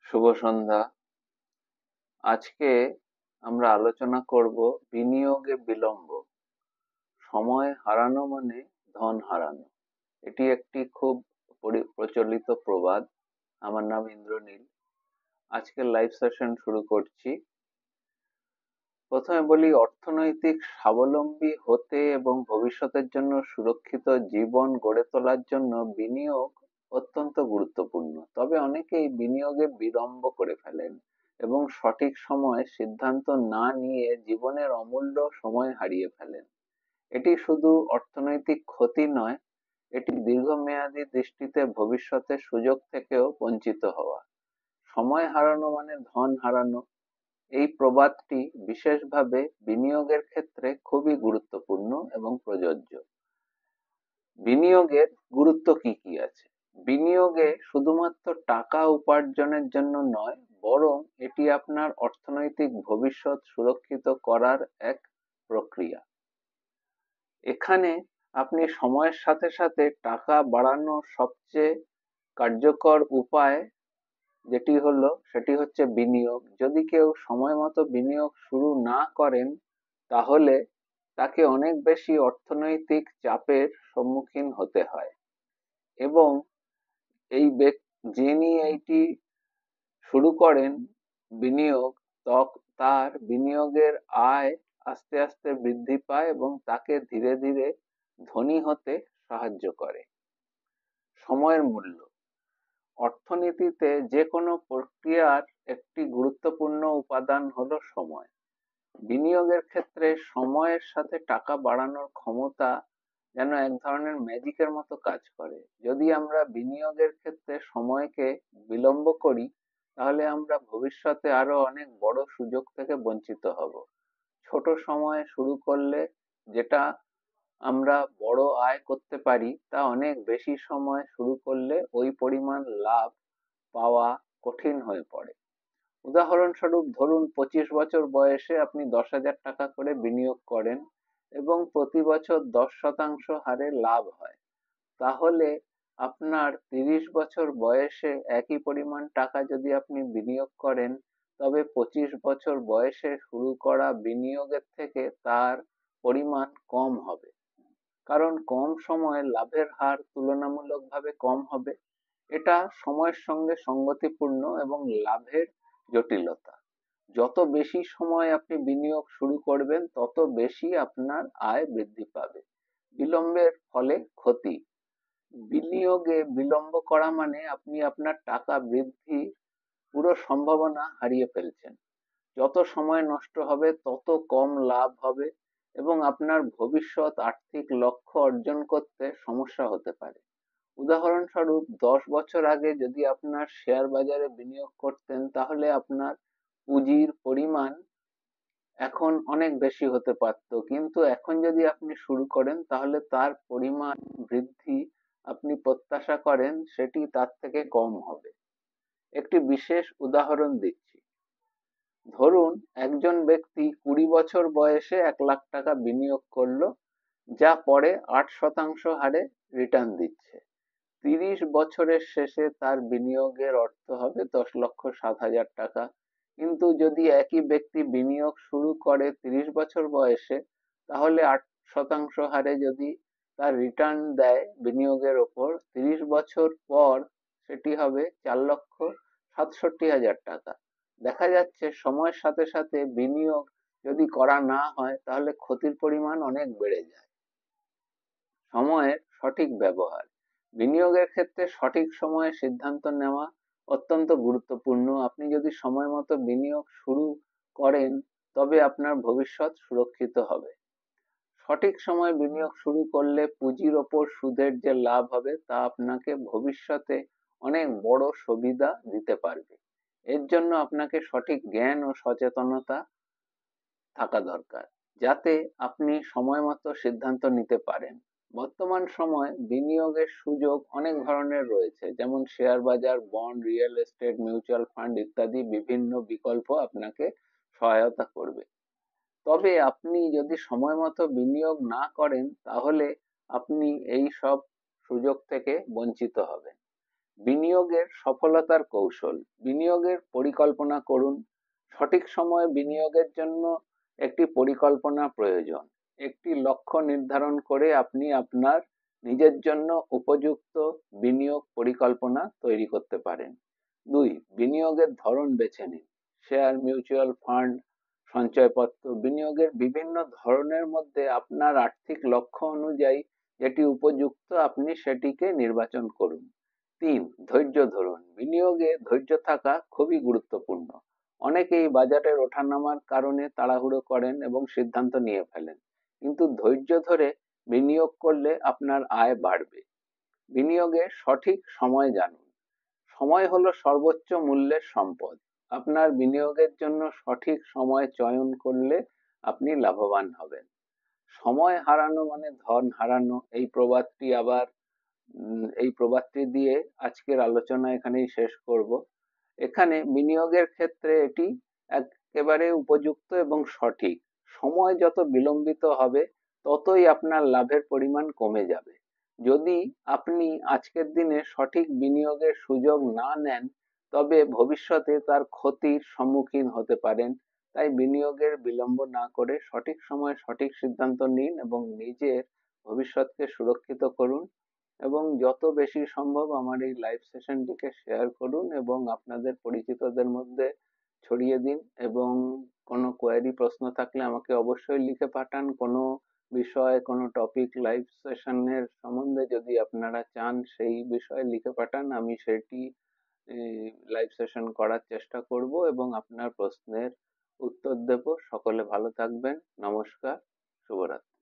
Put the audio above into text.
শুভ সন্ধ্যা। আজকে আমরা আলোচনা করব বিনিয়োগে বিলম্ব। সময় হারানো মানে ধন হারানো। এটি একটি খুব প্রচলিত প্রবাদ। আমার নাম ইন্দ্রনীল। আজকের লাইভ সেশন শুরু করছি। প্রথমে বলি, অর্থনৈতিক স্বাবলম্বী হতে এবং ভবিষ্যতের জন্য সুরক্ষিত জীবন গড়ে তোলার জন্য বিনিয়োগ অত্যন্ত গুরুত্বপূর্ণ। তবে অনেকেই বিনিয়োগে বিলম্ব করে ফেলেন এবং সঠিক সময়ে সিদ্ধান্ত না নিয়ে জীবনের অমূল্য সময় হারিয়ে ফেলেন। এটি শুধু অর্থনৈতিক ক্ষতি নয়, এটি দীর্ঘমেয়াদী দৃষ্টিতে ভবিষ্যতের সুযোগ থেকেও বঞ্চিত হওয়া। সময় হারানো মানে ধন হারানো। এই প্রবাদটি বিশেষভাবে বিনিয়োগের ক্ষেত্রে খুবই গুরুত্বপূর্ণ এবং প্রযোজ্য। বিনিয়োগের গুরুত্ব কি কি আছে? বিনিয়োগে শুধুমাত্র টাকা উপার্জনের জন্য নয়, বরং এটি আপনার অর্থনৈতিক ভবিষ্যৎ সুরক্ষিত করার এক প্রক্রিয়া। এখানে আপনি সময়ের সাথে সাথে টাকা বাড়ানোর সবচেয়ে কার্যকর উপায় সেটি হচ্ছে বিনিয়োগ। যদি কেউ সময় মতো বিনিয়োগ শুরু না করেন, তাহলে তাকে অনেক বেশি অর্থনৈতিক চাপের সম্মুখীন হতে হয় এবং যিনি এইটি শুরু করেন বিনিয়োগ, তার বিনিয়োগের আয় আস্তে আস্তে বৃদ্ধি পায় এবং তাকে ধীরে ধীরে ধনী হতে সাহায্য করে। সময়ের মূল্য। অর্থনীতিতে যে কোনো প্রক্রিয়ার একটি গুরুত্বপূর্ণ উপাদান হলো সময়। বিনিয়োগের ক্ষেত্রে সময়ের সাথে টাকা বাড়ানোর ক্ষমতা যেন এক ধরনের ম্যাজিকের মতো কাজ করে। যদি আমরা বিনিয়োগের ক্ষেত্রে সময়কে বিলম্ব করি, তাহলে আমরা ভবিষ্যতে আরো অনেক বড় সুযোগ থেকে বঞ্চিত হব। ছোট সময়ে শুরু করলে যেটা আমরা বড় আয় করতে পারি, তা অনেক বেশি সময় শুরু করলে ওই পরিমাণ লাভ পাওয়া কঠিন হয়ে পড়ে। উদাহরণস্বরূপ ধরুন, 25 বছর বয়সে আপনি 10,000 টাকা করে বিনিয়োগ করেন এবং প্রতি বছর 10% হারে লাভ হয়। তাহলে আপনার 30 বছর বয়সে একই পরিমাণ টাকা যদি আপনি বিনিয়োগ করেন, তবে 25 বছর বয়সে শুরু করা বিনিয়োগের থেকে তার পরিমাণ কম হবে, কারণ কম সময়ে লাভের হার তুলনামূলকভাবে কম হবে। এটা সময়ের সঙ্গে সঙ্গতিপূর্ণ এবং লাভের জটিলতা। যত বেশি সময় আপনি বিনিয়োগ শুরু করবেন, তত বেশি আপনার আয় বৃদ্ধি পাবে। বিলম্বের ফলে ক্ষতি। বিনিয়োগে বিলম্ব করা মানে আপনি আপনার টাকা বৃদ্ধির পুরো সম্ভাবনা হারিয়ে ফেলছেন। যত সময় নষ্ট হবে, তত কম লাভ হবে এবং আপনার ভবিষ্যৎ আর্থিক লক্ষ্য অর্জন করতে সমস্যা হতে পারে। উদাহরণস্বরূপ, 10 বছর আগে যদি আপনার শেয়ার বাজারে বিনিয়োগ করতেন, তাহলে আপনার পুঁজির পরিমাণ এখন অনেক বেশি হতে পারত, কিন্তু এখন যদি আপনি শুরু করেন, তাহলে তার পরিমাণ বৃদ্ধি আপনি প্রত্যাশা করেন সেটি তার থেকে কম হবে। একটি বিশেষ উদাহরণ দিচ্ছি। ধরুন, একজন ব্যক্তি 20 বছর বয়সে 1 লাখ টাকা বিনিয়োগ করলো, যা পরে 8% হারে রিটার্ন দিচ্ছে। 30 বছরের শেষে তার বিনিয়োগের অর্থ হবে 10,07,000 টাকা। কিন্তু যদি একই ব্যক্তি বিনিয়োগ শুরু করে 30 বছর বয়সে, তাহলে 8% হারে যদি তার রিটার্ন দেয় বিনিয়োগের ওপর, 30 বছর পর সেটি হবে 4,67,000 টাকা। দেখা যাচ্ছে সময়ের সাথে সাথে বিনিয়োগ যদি করা না হয়, তাহলে ক্ষতির পরিমাণ অনেক বেড়ে যায়। সময়ের সঠিক ব্যবহার। বিনিয়োগের ক্ষেত্রে সঠিক সময়ে সিদ্ধান্ত নেওয়া অত্যন্ত গুরুত্বপূর্ণ। আপনি যদি সময় মতো বিনিয়োগ শুরু করেন, তবে আপনার ভবিষ্যৎ সুরক্ষিত হবে। সঠিক সময়ে বিনিয়োগ শুরু করলে পুঁজির ওপর সুদের যে লাভ হবে, তা আপনাকে ভবিষ্যতে অনেক বড় সুবিধা দিতে পারবে। এর জন্য আপনাকে সঠিক জ্ঞান ও সচেতনতা থাকা দরকার, যাতে আপনি সময় মতো সিদ্ধান্ত নিতে পারেন। বর্তমান সময়ে বিনিয়োগের সুযোগ অনেক ধরনের রয়েছে, যেমন শেয়ার বাজার, bond, real estate, mutual fund ইত্যাদি। বিভিন্ন বিকল্প আপনাকে সহায়তা করবে। তবে আপনি যদি সময় মতো বিনিয়োগ না করেন, তাহলে আপনি এই সব সুযোগ থেকে বঞ্চিত হবেন। বিনিয়োগের সফলতার কৌশল। বিনিয়োগের পরিকল্পনা করুন। সঠিক সময়ে বিনিয়োগের জন্য একটি পরিকল্পনা প্রয়োজন। একটি লক্ষ্য নির্ধারণ করে আপনি আপনার নিজের জন্য উপযুক্ত বিনিয়োগ পরিকল্পনা তৈরি করতে পারেন। 2. বিনিয়োগের ধরন বেছে নিন। শেয়ার, মিউচুয়াল ফান্ড, সঞ্চয়পত্র। বিনিয়োগের বিভিন্ন ধরনের মধ্যে আপনার আর্থিক লক্ষ্য অনুযায়ী যেটি উপযুক্ত আপনি সেটিকে নির্বাচন করুন। 3. ধৈর্য ধরুন। বিনিয়োগে ধৈর্য থাকা খুবই গুরুত্বপূর্ণ। অনেকেই বাজারের ওঠানামার কারণে তাড়াহুড়ো করেন এবং সিদ্ধান্ত নিয়ে ফেলেন, কিন্তু ধৈর্য ধরে বিনিয়োগ করলে আপনার আয় বাড়বে। বিনিয়োগের সঠিক সময় জানুন। সময় হলো সর্বোচ্চ মূল্যের সম্পদ। আপনার বিনিয়োগের জন্য সঠিক সময় চয়ন করলে আপনি লাভবান হবেন। সময় হারানো মানে ধন হারানো, এই প্রবাদটি দিয়ে আজকের আলোচনা এখানেই শেষ করব। এখানে বিনিয়োগের ক্ষেত্রে এটি একেবারে উপযুক্ত এবং সঠিক। সময় যত বিলম্বিত হবে ততই আপনার লাভের পরিমাণ কমে যাবে। যদি আপনি আজকের দিনে সঠিক বিনিয়োগের সুযোগ না নেন, তবে ভবিষ্যতে তার ক্ষতির সম্মুখীন হতে পারেন। তাই বিনিয়োগের বিলম্ব না করে সঠিক সময়ে সঠিক সিদ্ধান্ত নিন এবং নিজের ভবিষ্যৎকে সুরক্ষিত করুন, এবং যত বেশি সম্ভব আমার এই লাইভ সেশনটিকে শেয়ার করুন এবং আপনাদের পরিচিতদের মধ্যে ছড়িয়ে দিন। এবং কোনো কোয়েরি প্রশ্ন থাকলে আমাকে অবশ্যই লিখে পাঠান। কোনো বিষয়, কোনো টপিক লাইভ সেশনের সম্বন্ধে যদি আপনারা চান সেই বিষয়ে লিখে পাঠান, আমি সেটি লাইভ সেশন করার চেষ্টা করব এবং আপনার প্রশ্নের উত্তর দেব। সকলে ভালো থাকবেন। নমস্কার, শুভরাত্রি।